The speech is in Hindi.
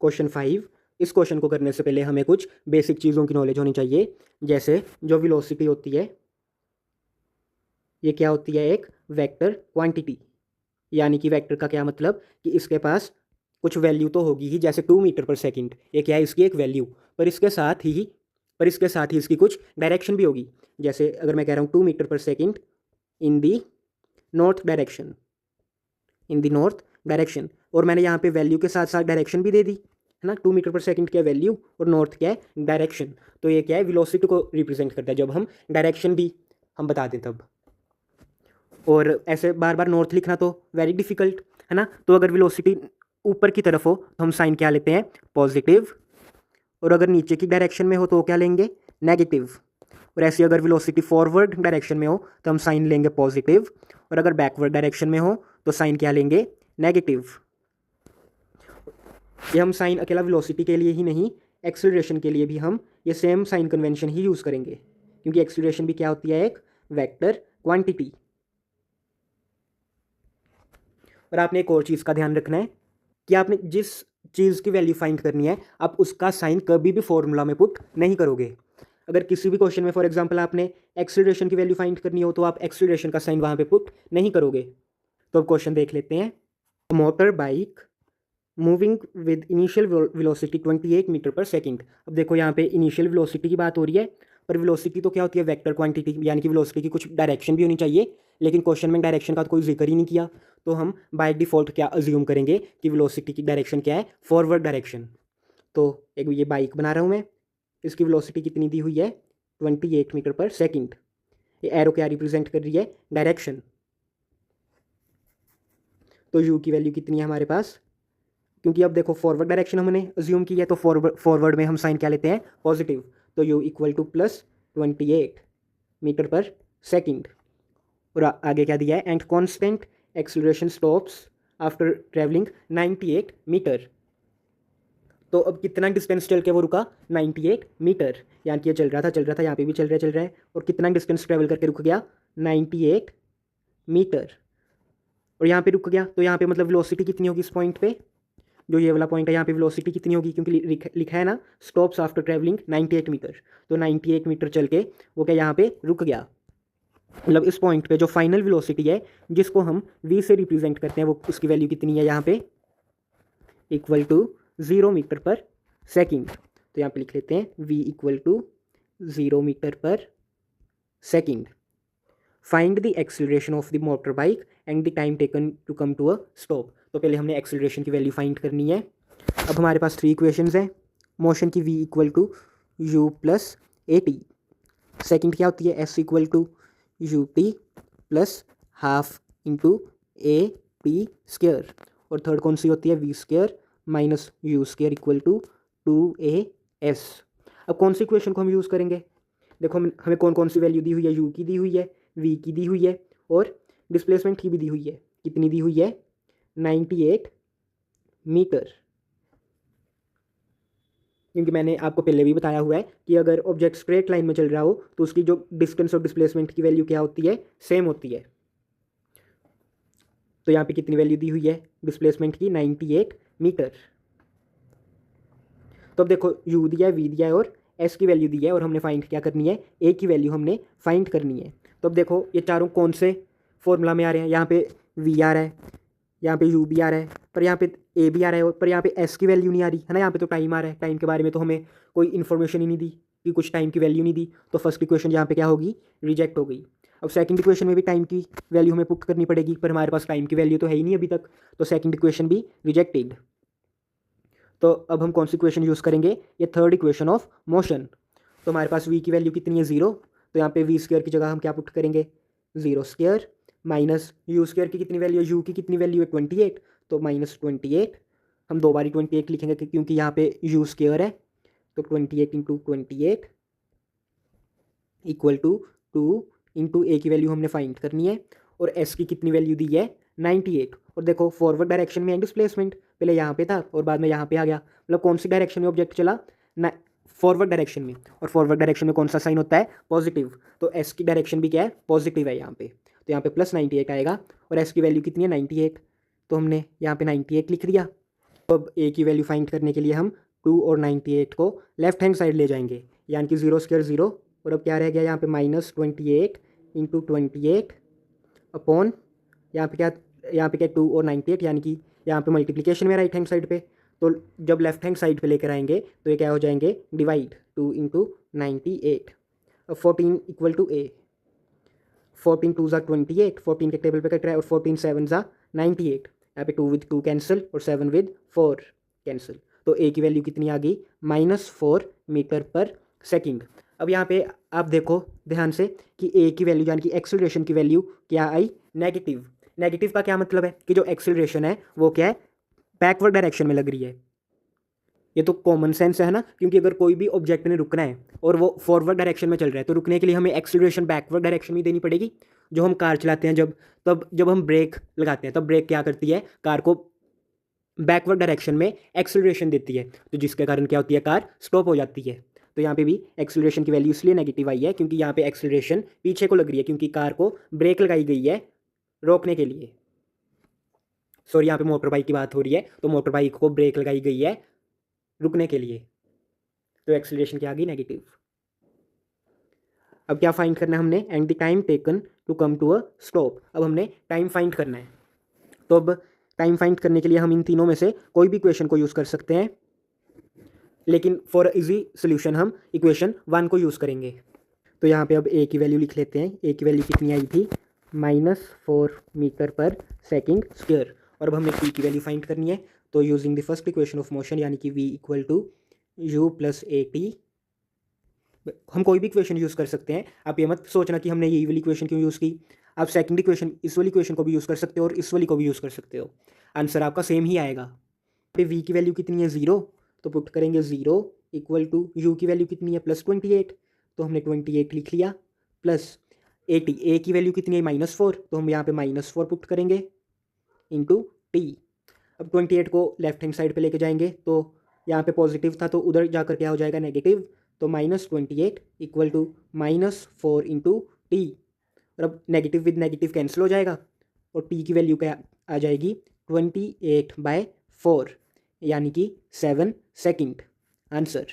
क्वेश्चन 5। इस क्वेश्चन को करने से पहले हमें कुछ बेसिक चीज़ों की नॉलेज होनी चाहिए। जैसे जो वेलोसिटी होती है, ये क्या होती है? एक वेक्टर क्वांटिटी। यानी कि वेक्टर का क्या मतलब कि इसके पास कुछ वैल्यू तो होगी ही, जैसे 2 मीटर पर सेकेंड, ये क्या है? इसकी एक वैल्यू। पर इसके साथ ही इसकी कुछ डायरेक्शन भी होगी। जैसे अगर मैं कह रहा हूँ 2 metre per second in the north direction, और मैंने यहाँ पे वैल्यू के साथ साथ डायरेक्शन भी दे दी, है ना। 2 मीटर पर सेकेंड क्या वैल्यू और नॉर्थ क्या है? डायरेक्शन। तो ये क्या है? वेलोसिटी को रिप्रेजेंट करता है, जब हम डायरेक्शन भी हम बता दें तब। और ऐसे बार बार नॉर्थ लिखना तो वेरी डिफिकल्ट, है ना। तो अगर वेलोसिटी ऊपर की तरफ हो तो हम साइन क्या लेते हैं? पॉजिटिव। और अगर नीचे की डायरेक्शन में हो तो क्या लेंगे? नेगेटिव। और ऐसी अगर वेलोसिटी फॉरवर्ड डायरेक्शन में हो तो हम साइन लेंगे पॉजिटिव, और अगर बैकवर्ड डायरेक्शन में हो तो साइन क्या लेंगे? नेगेटिव। ये हम साइन अकेला वेलोसिटी के लिए ही नहीं, एक्सीलरेशन के लिए भी हम ये सेम साइन कन्वेंशन ही यूज़ करेंगे, क्योंकि एक्सीलरेशन भी क्या होती है? एक वेक्टर क्वांटिटी। और आपने एक और चीज़ का ध्यान रखना है कि आपने जिस चीज़ की वैल्यू फाइंड करनी है, आप उसका साइन कभी भी फॉर्मूला में पुट नहीं करोगे। अगर किसी भी क्वेश्चन में फॉर एग्जांपल आपने एक्सीलरेशन की वैल्यू फाइंड करनी हो तो आप एक्सीलरेशन का साइन वहाँ पे पुट नहीं करोगे। तो अब क्वेश्चन देख लेते हैं। Motor bike moving with initial velocity 28 metre per second. अब देखो यहाँ पे इनिशियल वेलोसिटी की बात हो रही है, पर वेलोसिटी तो क्या होती है? वेक्टर क्वांटिटी, यानी कि वेलोसिटी की कुछ डायरेक्शन भी होनी चाहिए, लेकिन क्वेश्चन में डायरेक्शन का तो कोई जिक्र ही नहीं किया। तो हम बाय डिफ़ॉल्ट क्या अज्यूम करेंगे कि वेलोसिटी की डायरेक्शन क्या है? Forward direction. तो एक ये बाइक बना रहा हूँ मैं, इसकी वेलोसिटी कितनी दी हुई है? 28 मीटर पर सेकेंड। ये एरो क्या रिप्रेजेंट कर रही है? डायरेक्शन। तो यू की वैल्यू कितनी है हमारे पास? क्योंकि अब देखो फॉरवर्ड डायरेक्शन हमने अज्यूम की है, तो फॉरवर्ड में हम साइन क्या लेते हैं? पॉजिटिव। तो u equal to plus 28 metre per second. और आगे क्या दिया है? And constant acceleration stops after travelling 98 metre. तो अब कितना डिस्टेंस चल के वो रुका? 98 मीटर। यानी कि ये चल रहा था, यहाँ पे भी चल रहा है, और कितना डिस्टेंस ट्रेवल करके रुक गया? 98 मीटर। और यहाँ पे रुक गया, तो यहाँ पे मतलब वेलोसिटी कितनी होगी इस पॉइंट पे? जो ये वाला पॉइंट है, यहाँ पे वेलोसिटी कितनी होगी? क्योंकि लिखा है ना स्टॉप्स आफ्टर ट्रैवलिंग 98 मीटर। तो 98 मीटर चल के वो क्या यहाँ पे रुक गया। मतलब इस पॉइंट पे जो फाइनल वेलोसिटी है, जिसको हम v से रिप्रेजेंट करते हैं, वो उसकी वैल्यू कितनी है यहाँ पे? Equal to 0 metre per second. तो यहाँ पे लिख लेते हैं v equal to 0 metre per second. Find the acceleration of the motor bike and the time taken to come to a stop. तो पहले हमने एक्सीलरेशन की वैल्यू फाइंड करनी है। अब हमारे पास 3 इक्वेशंस हैं। मोशन की v equal to u plus a t. Second क्या होती है? s equal to u t plus half into a t square. और थर्ड कौन सी होती है? v square minus u square equal to 2as। अब कौन सी इक्वेशन को हम यूज़ करेंगे? देखो हमें कौन कौन सी वैल्यू दी हुई है? u की दी हुई है, v की दी हुई है, और डिस्प्लेसमेंट की भी दी हुई है। कितनी दी हुई है? 98 मीटर। क्योंकि मैंने आपको पहले भी बताया हुआ है कि अगर ऑब्जेक्ट स्ट्रेट लाइन में चल रहा हो तो उसकी जो डिस्टेंस और डिस्प्लेसमेंट की वैल्यू क्या होती है? सेम होती है। तो यहाँ पे कितनी वैल्यू दी हुई है डिस्प्लेसमेंट की? 98 मीटर। तो अब देखो u दिया है, v दिया है, और s की वैल्यू दी है, और हमने फाइंड क्या करनी है? a की वैल्यू हमने फाइंड करनी है। तो अब देखो ये चारों कौन से फॉर्मूला में आ रहे हैं? यहाँ पे v आ रहा है, यहाँ पे u भी आ रहा है, पर यहाँ पे a भी आ रहा है, पर यहाँ पे s की वैल्यू नहीं आ रही है ना। यहाँ पे तो टाइम आ रहा है, टाइम के बारे में तो हमें कोई इन्फॉर्मेशन ही नहीं दी कि कुछ टाइम की वैल्यू नहीं दी। तो फर्स्ट इक्वेशन यहाँ पे क्या होगी? रिजेक्ट हो गई। अब सेकंड इक्वेशन में भी टाइम की वैल्यू हमें पुट करनी पड़ेगी, पर हमारे पास टाइम की वैल्यू तो है ही नहीं अभी तक, तो सेकंड इक्वेशन भी रिजेक्टेड। तो अब हम कौन सी इक्वेशन यूज़ करेंगे? ये थर्ड इक्वेशन ऑफ मोशन। तो हमारे पास v की वैल्यू कितनी है? 0। तो यहाँ पे v स्क्वायर की जगह हम क्या पुट करेंगे? 0 स्क्वायर माइनस यू स्क्वायर की कितनी वैल्यू है? u की कितनी वैल्यू है? 28। तो माइनस 28। हम दो बारी 28 लिखेंगे क्योंकि यहाँ पे u स्क्वायर है। तो 28 इंटू 28 इक्वल टू 2 इंटू ए की वैल्यू हमने फाइंड करनी है, और s की कितनी वैल्यू दी है? 98। और देखो फॉरवर्ड डायरेक्शन में है डिस्प्लेसमेंट, पहले यहाँ पे था और बाद में यहाँ पे आ गया। मतलब कौन सी डायरेक्शन में ऑब्जेक्ट चला? ना, फॉरवर्ड डायरेक्शन में। और फॉरवर्ड डायरेक्शन में कौन सा साइन होता है? पॉजिटिव। तो s की डायरेक्शन भी क्या है? पॉजिटिव है यहाँ पे। तो यहाँ पे प्लस 98 आएगा, और s की वैल्यू कितनी है? 98। तो हमने यहाँ पे 98 लिख दिया। तो अब ए की वैल्यू फाइंड करने के लिए हम 2 और 98 को लेफ्ट हैंड साइड ले जाएंगे, यानी कि 0² 0, और अब क्या रह गया यहाँ पे -28 इंटू 28 अपॉन यहाँ पे क्या 2 और 98, यानी कि यहाँ पे मल्टीप्लिकेशन में राइट हैंड साइड पे, तो जब लेफ्ट हैंड साइड पे लेकर आएंगे तो ये क्या हो जाएंगे डिवाइड 2 इंटू 98। अब 14 इक्वल टू ए, 14 2 ज़ा 28, 14 के टेबल पे कट रहा है, और 14 7 ज़ा 98, यहाँ पे 2 विद 2 कैंसिल और 7 विद 4 कैंसिल, तो ए की वैल्यू कितनी आ गई -4 मीटर पर सेकंड। अब यहाँ पे आप देखो ध्यान से कि ए की वैल्यू यानी कि एक्सेलरेशन की वैल्यू क्या आई नेगेटिव। नेगेटिव का क्या मतलब है कि जो एक्सेलरेशन है वो क्या है बैकवर्ड डायरेक्शन में लग रही है। ये तो कॉमन सेंस है ना, क्योंकि अगर कोई भी ऑब्जेक्ट ने रुकना है और वो फॉरवर्ड डायरेक्शन में चल रहा है तो रुकने के लिए हमें एक्सेलरेशन बैकवर्ड डायरेक्शन में देनी पड़ेगी। जो हम कार चलाते हैं जब हम ब्रेक लगाते हैं तब ब्रेक क्या करती है, कार को बैकवर्ड डायरेक्शन में एक्सेलरेशन देती है, तो जिसके कारण क्या होती है, कार स्टॉप हो जाती है। तो यहाँ पे भी एक्सेलरेशन की वैल्यू इसलिए नेगेटिव आई है क्योंकि यहाँ पे एक्सेलरेशन पीछे को लग रही है, क्योंकि कार को ब्रेक लगाई गई है रोकने के लिए। सॉरी, यहाँ पे मोटर बाइक की बात हो रही है, तो मोटर बाइक को ब्रेक लगाई गई है रुकने के लिए, तो एक्सेलरेशन क्या आ गई नेगेटिव। अब क्या फाइंड करना है हमने, and the time taken to come to a stop. अब हमने टाइम फाइंड करना है, तो अब टाइम फाइंड करने के लिए हम इन तीनों में से कोई भी इक्वेशन को यूज़ कर सकते हैं, लेकिन फॉर इजी सोल्यूशन हम इक्वेशन 1 को यूज़ करेंगे। तो यहाँ पे अब ए की वैल्यू लिख लेते हैं। ए की वैल्यू कितनी आई थी, -4 मीटर पर सेकंड स्क्वायर, और अब हमें टी की वैल्यू फाइंड करनी है। तो using the first equation of motion यानी कि v equal to u plus a t, हम कोई भी इक्वेशन यूज़ कर सकते हैं। आप ये मत सोचना कि हमने यही वाली इक्वेशन क्यों यूज़ की, आप सेकंड इक्वेशन इस वाली इक्वेशन को भी यूज़ कर सकते हो और इस वाली को भी यूज़ कर सकते हो, आंसर आपका सेम ही आएगा। पे v की वैल्यू कितनी है 0, तो पुट करेंगे 0 इक्वल टू u की वैल्यू कितनी है +28, तो हमने 28 लिख लिया, प्लस ए की वैल्यू कितनी है -4, तो हम यहाँ पे -4 पुट करेंगे इंटू टी। अब 28 को लेफ्ट हैंड साइड पे लेके जाएंगे तो यहाँ पे पॉजिटिव था तो उधर जाकर क्या हो जाएगा नेगेटिव, तो -28 इक्वल टू -4 इंटू टी, और अब नेगेटिव विद नेगेटिव कैंसिल हो जाएगा और टी की वैल्यू क्या आ जाएगी 28/4, यानी कि 7 सेकंड आंसर।